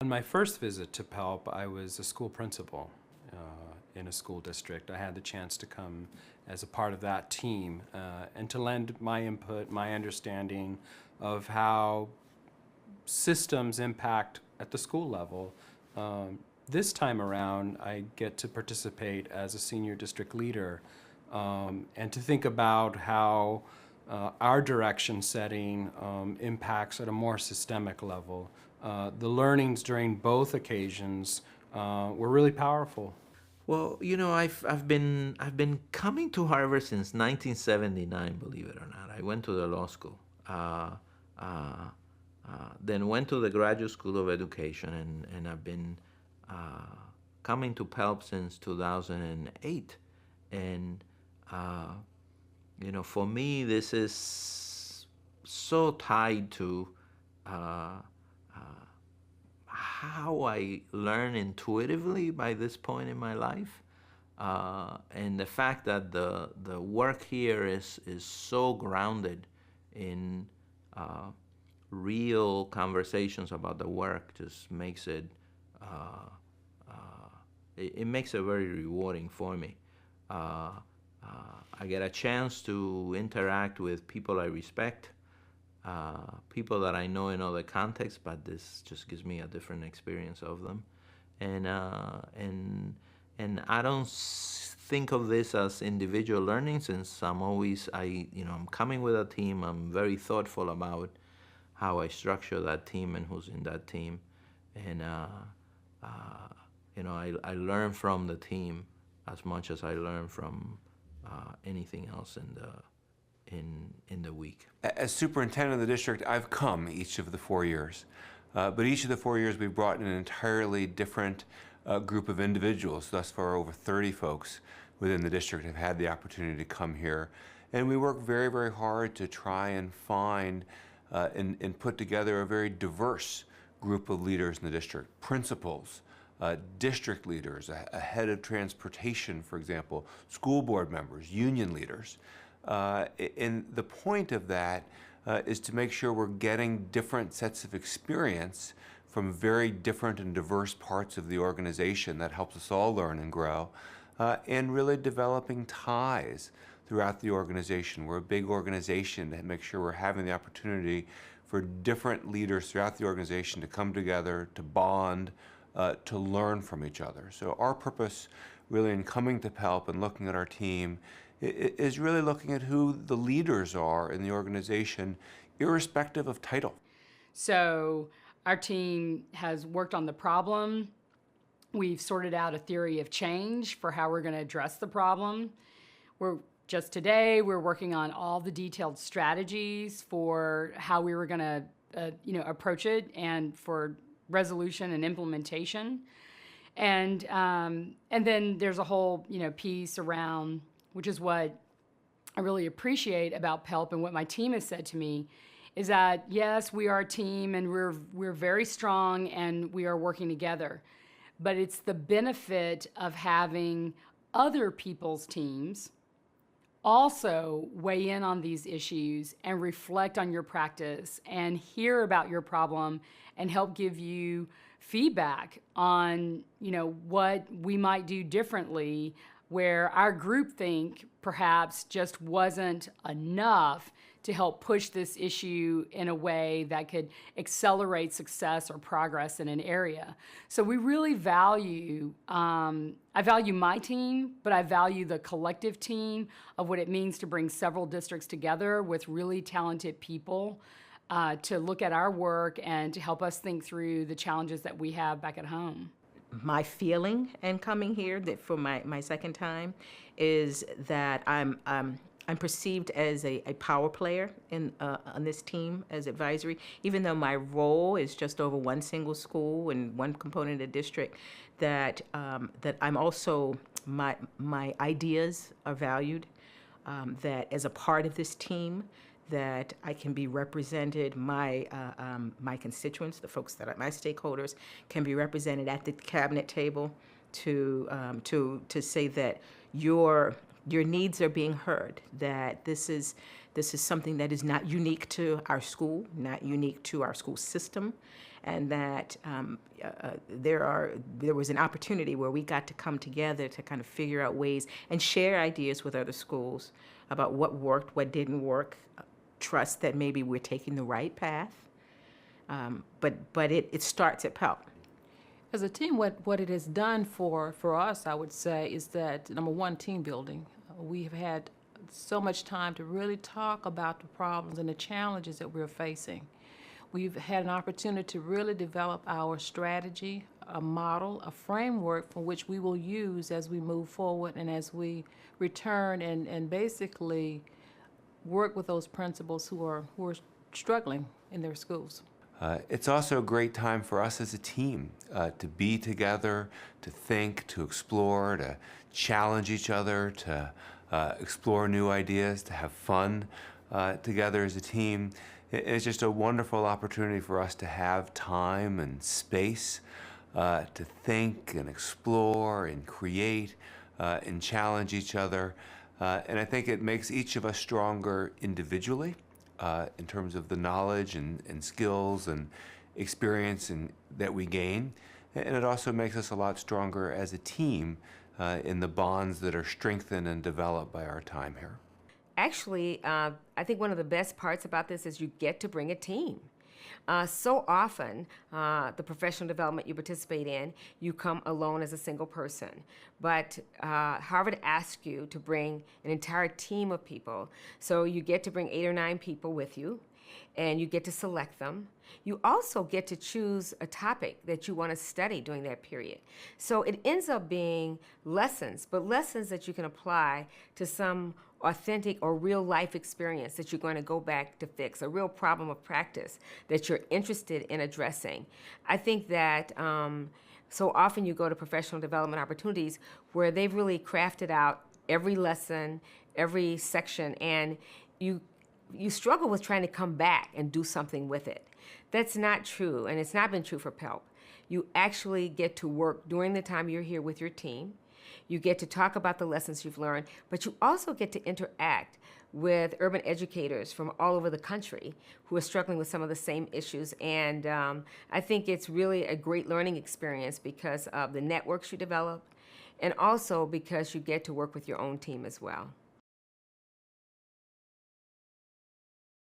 On my first visit to PELP, I was a school principal in a school district. I had the chance to come as a part of that team and to lend my input, my understanding of how systems impact at the school level. This time around, I get to participate as a senior district leader and to think about how our direction setting impacts at a more systemic level. The learnings during both occasions were really powerful. Well, you know, I've been coming to Harvard since 1979, believe it or not. I went to the law school, then went to the Graduate School of Education, and I've been coming to PELP since 2008. And you know, for me, this is so tied to how I learn intuitively by this point in my life, and the fact that the work here is so grounded in real conversations about the work just makes it it makes it very rewarding for me. I get a chance to interact with people I respect, people that I know in other contexts, but this just gives me a different experience of them. And I don't think of this as individual learning, since I'm coming with a team. I'm very thoughtful about how I structure that team and who's in that team. And I learn from the team as much as I learn from anything else in the week. As superintendent of the district, I've come each of the 4 years. But each of the 4 years, we've brought in an entirely different group of individuals. Thus far, over 30 folks within the district have had the opportunity to come here. And we work very, very hard to try and find and put together a very diverse group of leaders in the district. Principals, district leaders, a head of transportation, for example, school board members, union leaders. And the point of that is to make sure we're getting different sets of experience from very different and diverse parts of the organization. That helps us all learn and grow, and really developing ties throughout the organization. We're a big organization to make sure we're having the opportunity for different leaders throughout the organization to come together, to bond, to learn from each other. So our purpose really in coming to PELP and looking at our team is really looking at who the leaders are in the organization, irrespective of title. So our team has worked on the problem. We've sorted out a theory of change for how we're going to address the problem. Today, we're working on all the detailed strategies for how we were going to approach it, and for resolution and implementation. And then there's a whole piece around, which is what I really appreciate about PELP and what my team has said to me, is that yes, we are a team and we're very strong and we are working together. But it's the benefit of having other people's teams also weigh in on these issues and reflect on your practice and hear about your problem and help give you feedback on what we might do differently, where our groupthink perhaps just wasn't enough to help push this issue in a way that could accelerate success or progress in an area. So we really value, I value my team, but I value the collective team of what it means to bring several districts together with really talented people to look at our work and to help us think through the challenges that we have back at home. My feeling in coming here that for my second time is that I'm perceived as a power player on this team as advisory, even though my role is just over one single school and one component of the district. That I'm also my ideas are valued. That as a part of this team, that I can be represented, my constituents, the folks that are my stakeholders, can be represented at the cabinet table to say that your needs are being heard, that this is this is something that is not unique to our school, not unique to our school system, and that there was an opportunity where we got to come together to kind of figure out ways and share ideas with other schools about what worked, what didn't work, trust that maybe we're taking the right path. But it starts at PELP. As a team, what it has done for us, I would say, is that, number one, team building. We have had so much time to really talk about the problems and the challenges that we're facing. We've had an opportunity to really develop our strategy, a model, a framework for which we will use as we move forward and as we return and basically work with those principals who are struggling in their schools. It's also a great time for us as a team to be together, to think, to explore, to challenge each other, to explore new ideas, to have fun together as a team. It's just a wonderful opportunity for us to have time and space to think and explore and create and challenge each other. And I think it makes each of us stronger individually in terms of the knowledge and skills and experience that we gain. And it also makes us a lot stronger as a team in the bonds that are strengthened and developed by our time here. Actually, I think one of the best parts about this is you get to bring a team. So often, the professional development you participate in, you come alone as a single person. But Harvard asks you to bring an entire team of people. So you get to bring 8 or 9 people with you, and you get to select them. You also get to choose a topic that you want to study during that period. So it ends up being lessons, but lessons that you can apply to some authentic or real life experience that you're going to go back to fix, a real problem of practice that you're interested in addressing. I think that so often you go to professional development opportunities where they've really crafted out every lesson, every section, and you struggle with trying to come back and do something with it. That's not true, and it's not been true for PELP. You actually get to work during the time you're here with your team. You get to talk about the lessons you've learned, but you also get to interact with urban educators from all over the country who are struggling with some of the same issues. And I think it's really a great learning experience because of the networks you develop and also because you get to work with your own team as well.